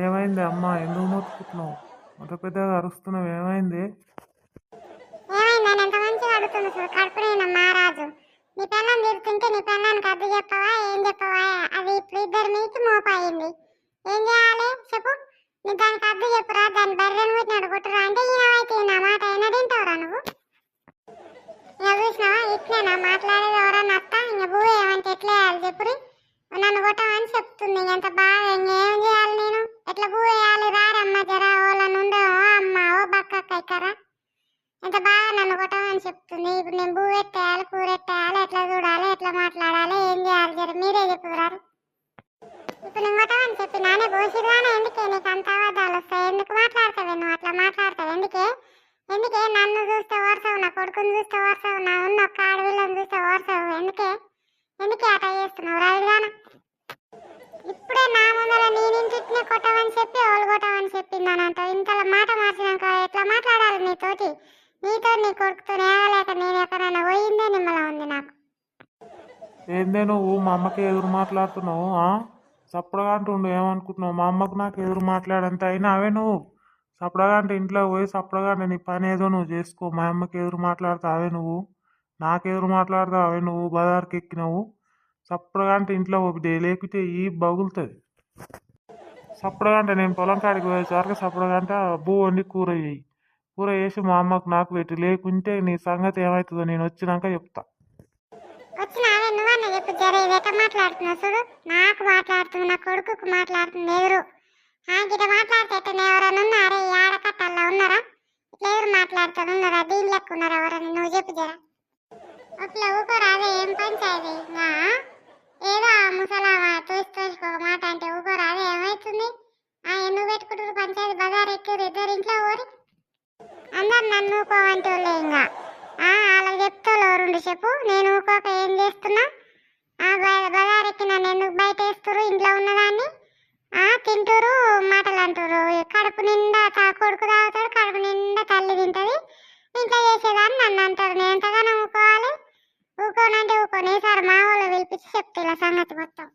ఏమైంది అమ్మ? ఎందుకు మొత్తుకుంటున్నావు? అంత పెద్దగా అరుస్తున్నావు, ఏమైంది? ఏమైందని ఎంత మంచిగా అడుగుతుంది చూడు కడుపు నిండా మహారాజు. నీ పెళ్ళం తిరుగుతుంటే నీ పెళ్ళానికి అడ్డు చెప్పవా ఏం చెప్పవా? అది ఇప్పుడు ఇద్దరు మీకి మోపాయింది. ఏం చేయాలి చెప్పు? నీ దానికి అడ్డు చెప్పురా, దాని బర్రెను పెట్టినాడు కొట్టురా అంటే ఈయనవైతే నా మాట అయినా తింటావురా నువ్వు? ఇంకా చూసినావా ఇట్లేనా మాట్లాడేది? ఎవరన్నా అత్త ఇంకా భూ ఏమంటే ఎట్లా వేయాలి చెప్పురి? నన్ను కొట్టమని చెప్తుంది. ఎంత బాగా ఇంకేం చేయాలి నేను? ఎట్లా భూ వేయాలి? రారమ్మ జరా ఓళ్ళని ఉండే ఓ అమ్మ ఓ బక్క కైకరా ఎంత బాగా నన్ను కొట్టమని చెప్తుంది. ఇప్పుడు నేను భూ పెట్టేయాలి కూర పెట్టేయాలి, ఎట్లా చూడాలి ఎట్లా మాట్లాడాలి ఏం చేయాలి జర మీరే చెప్పురారు. ఇప్పుడు నేను కొట్టమని చెప్పి నానే పోసిరుగానే ఎందుకే నీకు అంత అబద్ధాలు వస్తాయి? ఎందుకు మాట్లాడతావు నువ్వు? అట్లా మాట్లాడతావు ఎందుకే? ఎందుకే నన్ను చూస్తే ఓర్సవు, నా కొడుకుని చూస్తే ఓర్సవు, నా ఉన్న ఒక్క ఆడవిళ్ళని చూస్తే ఓర్సవు? ఎందుకే ఎందుకే అట్లా చేస్తున్నావు రాజుగాన? ఇప్పుడే నా ముందర నేనింటినే కొట్టమని చెప్పి ఎవరు కొట్టమని చెప్పిందని అంటావు. ఇంతలో మాట మార్చినాక ఎట్లా మాట్లాడాలి నీతోటి? నీతో నీ కొడుకుతో నేగలేక నేను ఎక్కడైనా పోయిందే నిమ్మలా ఉంది నాకు. ఏందే నువ్వు మా అమ్మకి ఎదురు మాట్లాడుతున్నావు? సప్పుడుగా అంటుండు, ఏమనుకుంటున్నావు? మా అమ్మకు నాకు ఎదురు మాట్లాడంత అయినా అవే నువ్వు సప్పుడుగా అంటే ఇంట్లో పోయి సప్పుడుగా అంటే నీ పని ఏదో నువ్వు చేసుకో. మా అమ్మకి ఎదురు మాట్లాడతావే నువ్వు, నాకు ఎదురు మాట్లాడతావే నువ్వు? బజార్కి ఎక్కినావు సప్పుడుగా అంటే ఇంట్లో ఒకటి లేకపోతే ఈ బగులుతుంది. సప్పుడుగా అంటే నేను పొలం కాడికి పోయేసరికి సప్పుడుగా అంటే బూ వండి కూర చేయి, కూర చేసి మా అమ్మకు నాకు పెట్టి, లేకుంటే నీ సంగతి ఏమవుతుందో నేను వచ్చినాక చెప్తా. వచ్చినావే నువ్వన్నా చెప్పు జర ఇది ఎట్లా మాట్లాడుతున్నావు చూడు. నాకు మాట్లాడుతుంది, నా కొడుకుకు మాట్లాడుతుంది ఎదురు. గిట మాట్లాడితే ఎట్టనే ఎవరైనా ఉన్నారా? ఈ ఆడకట్టల్లా ఉన్నారా? ఇట్లా ఎవరు మాట్లాడుతారు? ఉన్నారా? దీని లెక్క ఉన్నారా ఎవరైనా? నువ్వు చెప్పు జర. అట్లా ఊకోరాదే ఏం పంచాయతీ? ఏదో ఆ ముసలామా తోసుకోక మాట అంటే ఊకోరాదే ఏమవుతుంది? ఎందుకు పెట్టుకుంటారు పంచాయతీ? బజార్ ఎక్కారు ఇద్దరు ఇంట్లో ఊరి అందరు నన్ను ఊకోవంటే వాళ్ళే. ఇంకా వాళ్ళకి చెప్తాలో రెండు చెప్పు. నేను ఊకోక ఏం చేస్తున్నా? బజార్ ఎక్కి నన్ను ఎందుకు బయట వేస్తురు? ఇంట్లో ఉన్నదాన్ని తింటురు మాటలు అంటారు. కడుపు నిండా కొడుకు తాగుతాడు, కడుపు నిండా తల్లి తింటది. ఇంట్లో చేసేదాన్ని నన్ను అంటారు. నేను ఎంతగానో ఊకోవాలి? ఊకోనంటే ఊకోని సార్ మా వాళ్ళు పిలిపించి చెప్తే ఇలా సంగతి మొత్తం.